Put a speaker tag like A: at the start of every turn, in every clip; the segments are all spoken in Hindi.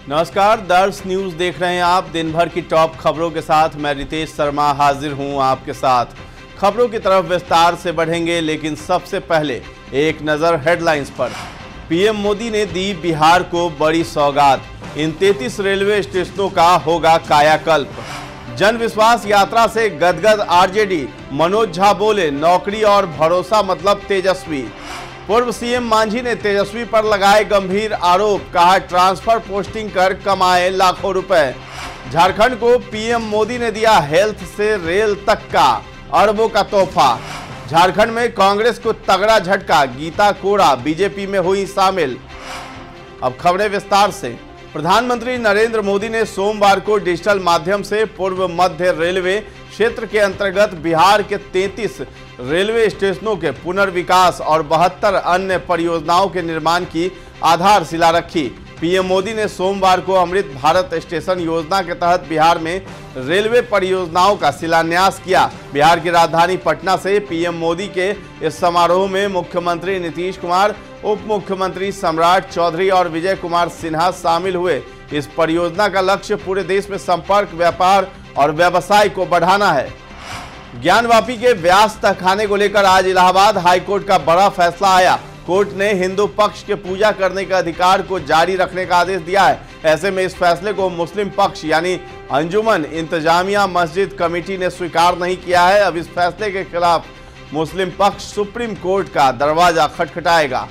A: नमस्कार, दर्श न्यूज देख रहे हैं आप। दिन भर की टॉप खबरों के साथ मैं रितेश शर्मा हाजिर हूं आपके साथ। खबरों की तरफ विस्तार से बढ़ेंगे, लेकिन सबसे पहले एक नजर हेडलाइंस पर। पीएम मोदी ने दी बिहार को बड़ी सौगात। इन 33 रेलवे स्टेशनों का होगा कायाकल्प। जन विश्वास यात्रा से गदगद आरजेडी। मनोज झा बोले, नौकरी और भरोसा मतलब तेजस्वी। पूर्व सीएम मांझी ने तेजस्वी पर लगाए गंभीर आरोप। कहा, ट्रांसफर पोस्टिंग कर कमाए लाखों रुपए। झारखंड को पीएम मोदी ने दिया हेल्थ से रेल तक का अरबों का तोहफा। झारखंड में कांग्रेस को तगड़ा झटका। गीता कोड़ा बीजेपी में हुई शामिल। अब खबरें विस्तार से। प्रधानमंत्री नरेंद्र मोदी ने सोमवार को डिजिटल माध्यम से पूर्व मध्य रेलवे क्षेत्र के अंतर्गत बिहार के 33 रेलवे स्टेशनों के पुनर्विकास और 72 अन्य परियोजनाओं के निर्माण की आधारशिला रखी। पीएम मोदी ने सोमवार को अमृत भारत स्टेशन योजना के तहत बिहार में रेलवे परियोजनाओं का शिलान्यास किया। बिहार की राजधानी पटना से पीएम मोदी के इस समारोह में मुख्यमंत्री नीतीश कुमार, उप मुख्यमंत्री सम्राट चौधरी और विजय कुमार सिन्हा शामिल हुए। इस परियोजना का लक्ष्य पूरे देश में संपर्क, व्यापार और व्यवसाय को बढ़ाना है। ज्ञानवापी के व्यास तहखाने को लेकर आज इलाहाबाद हाईकोर्ट का बड़ा फैसला आया। कोर्ट ने हिंदू पक्ष के पूजा करने के अधिकार को जारी रखने का आदेश दिया है। ऐसे में इस फैसले को मुस्लिम पक्ष यानी अंजुमन इंतजामिया मस्जिद कमेटी ने स्वीकार नहीं किया है। अब इस फैसले के खिलाफ मुस्लिम पक्ष सुप्रीम कोर्ट का दरवाजा खटखटाएगा।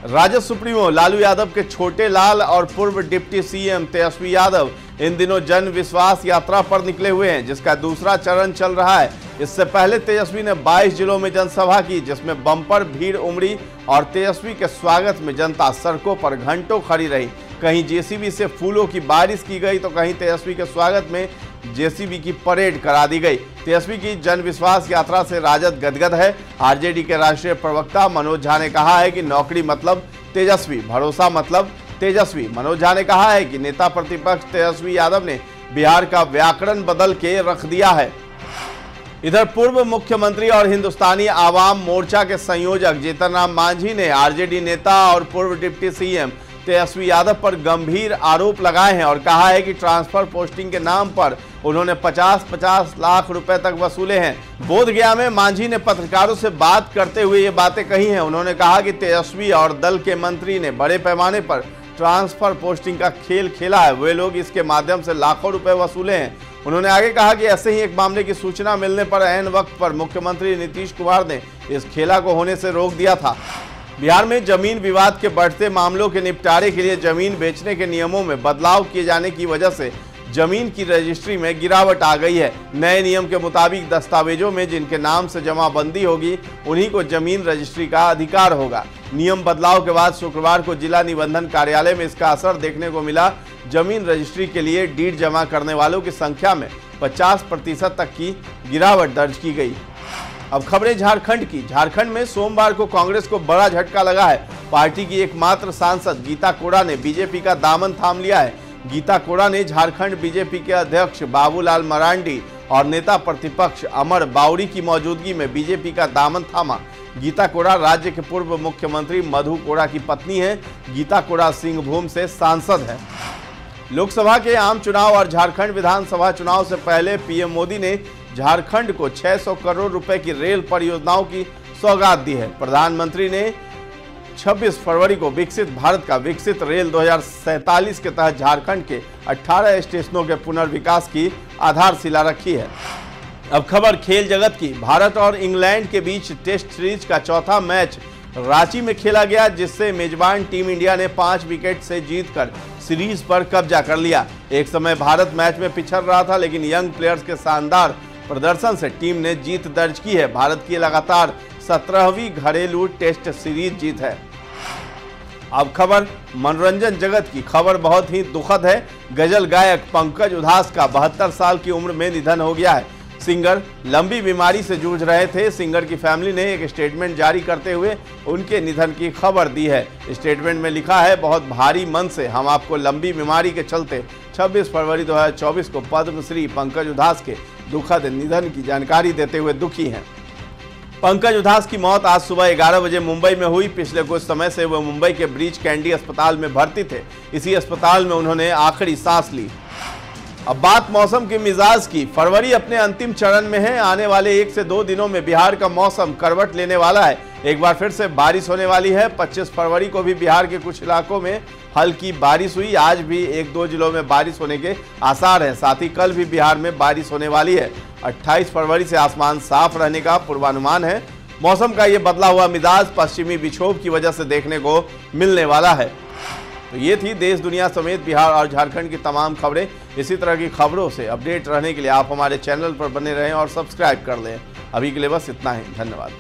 A: राजद सुप्रीमो लालू यादव के छोटे लाल और पूर्व डिप्टी सीएम तेजस्वी यादव इन दिनों जन विश्वास यात्रा पर निकले हुए हैं, जिसका दूसरा चरण चल रहा है। इससे पहले तेजस्वी ने 22 जिलों में जनसभा की, जिसमें बम्पर भीड़ उमड़ी और तेजस्वी के स्वागत में जनता सड़कों पर घंटों खड़ी रही। कहीं जेसीबी से फूलों की बारिश की गई तो कहीं तेजस्वी के स्वागत में जेसीबी की परेड करा दी गई। तेजस्वी की जन विश्वास यात्रा से राजद गदगद है। आरजेडी के राष्ट्रीय प्रवक्ता मनोज झा ने कहा है कि नौकरी मतलब तेजस्वी, भरोसा मतलब तेजस्वी। मनोज झा ने कहा है कि नेता प्रतिपक्ष तेजस्वी यादव ने बिहार का व्याकरण बदल के रख दिया है। इधर पूर्व मुख्यमंत्री और हिंदुस्तानी आवाम मोर्चा के संयोजक जीतन राम मांझी ने आरजेडी नेता और पूर्व डिप्टी सीएम तेजस्वी यादव पर गंभीर आरोप लगाए हैं और कहा है कि ट्रांसफर पोस्टिंग के नाम पर उन्होंने 50-50 लाख रुपए तक वसूले हैं। बोधगया में मांझी ने पत्रकारों से बात करते हुए ये बातें कही हैं। उन्होंने कहा कि तेजस्वी और दल के मंत्री ने बड़े पैमाने पर ट्रांसफर पोस्टिंग का खेल खेला है। वे लोग इसके माध्यम से लाखों रुपए वसूले हैं। उन्होंने आगे कहा कि ऐसे ही एक मामले की सूचना मिलने पर ऐन वक्त पर मुख्यमंत्री नीतीश कुमार ने इस खेला को होने से रोक दिया था। बिहार में जमीन विवाद के बढ़ते मामलों के निपटारे के लिए जमीन बेचने के नियमों में बदलाव किए जाने की वजह से जमीन की रजिस्ट्री में गिरावट आ गई है। नए नियम के मुताबिक दस्तावेजों में जिनके नाम से जमाबंदी होगी उन्हीं को जमीन रजिस्ट्री का अधिकार होगा। नियम बदलाव के बाद शुक्रवार को जिला निबंधन कार्यालय में इसका असर देखने को मिला। जमीन रजिस्ट्री के लिए डीड जमा करने वालों की संख्या में 50% तक की गिरावट दर्ज की गई। अब खबरें झारखंड की। झारखंड में सोमवार को कांग्रेस को बड़ा झटका लगा है। पार्टी की एकमात्र सांसद गीता कोड़ा ने बीजेपी का दामन थाम लिया है। गीता कोड़ा ने झारखंड बीजेपी के अध्यक्ष बाबूलाल मरांडी और नेता प्रतिपक्ष अमर बाउरी की मौजूदगी में बीजेपी का दामन थामा। गीता कोड़ा राज्य के पूर्व मुख्यमंत्री मधु कोड़ा की पत्नी है। गीता कोड़ा सिंहभूम से सांसद है। लोकसभा के आम चुनाव और झारखंड विधानसभा चुनाव से पहले पीएम मोदी ने झारखंड को 600 करोड़ रुपए की रेल परियोजनाओं की सौगात दी है। प्रधानमंत्री ने 26 फरवरी को विकसित भारत का विकसित रेल 2047 के तहत झारखंड के 18 स्टेशनों के पुनर्विकास की आधारशिला रखी है। अब खबर खेल जगत की। भारत और इंग्लैंड के बीच टेस्ट सीरीज का चौथा मैच रांची में खेला गया, जिससे मेजबान टीम इंडिया ने 5 विकेट से जीतकर सीरीज पर कब्जा कर लिया। एक समय भारत मैच में पिछड़ रहा था, लेकिन यंग प्लेयर्स के शानदार प्रदर्शन से टीम ने जीत दर्ज की है। भारत की लगातार 17वीं घरेलू टेस्ट सीरीज जीत है। अब खबर मनोरंजन जगत की। खबर बहुत ही दुखद है। गजल गायक पंकज उधास का 72 साल की उम्र में निधन हो गया है। सिंगर लंबी बीमारी से जूझ रहे थे। सिंगर की फैमिली ने एक स्टेटमेंट जारी करते हुए उनके निधन की खबर दी है। स्टेटमेंट में लिखा है, बहुत भारी मन से हम आपको लंबी बीमारी के चलते 26 फरवरी 2024 को पद्मश्री पंकज उधास के दुखद निधन की जानकारी देते हुए दुखी हैं। पंकज उधास की मौत आज सुबह 11 बजे मुंबई में हुई। पिछले कुछ समय से वह मुंबई के ब्रीच कैंडी अस्पताल में भर्ती थे। इसी अस्पताल में उन्होंने आखिरी सांस ली। अब बात मौसम के मिजाज की। फरवरी अपने अंतिम चरण में है। आने वाले 1 से 2 दिनों में बिहार का मौसम करवट लेने वाला है। एक बार फिर से बारिश होने वाली है। 25 फरवरी को भी बिहार के कुछ इलाकों में हल्की बारिश हुई। आज भी 1-2 जिलों में बारिश होने के आसार हैं। साथ ही कल भी बिहार में बारिश होने वाली है। 28 फरवरी से आसमान साफ रहने का पूर्वानुमान है। मौसम का ये बदला हुआ मिजाज पश्चिमी विक्षोभ की वजह से देखने को मिलने वाला है। तो ये थी देश दुनिया समेत बिहार और झारखंड की तमाम खबरें। इसी तरह की खबरों से अपडेट रहने के लिए आप हमारे चैनल पर बने रहें और सब्सक्राइब कर लें। अभी के लिए बस इतना ही। धन्यवाद।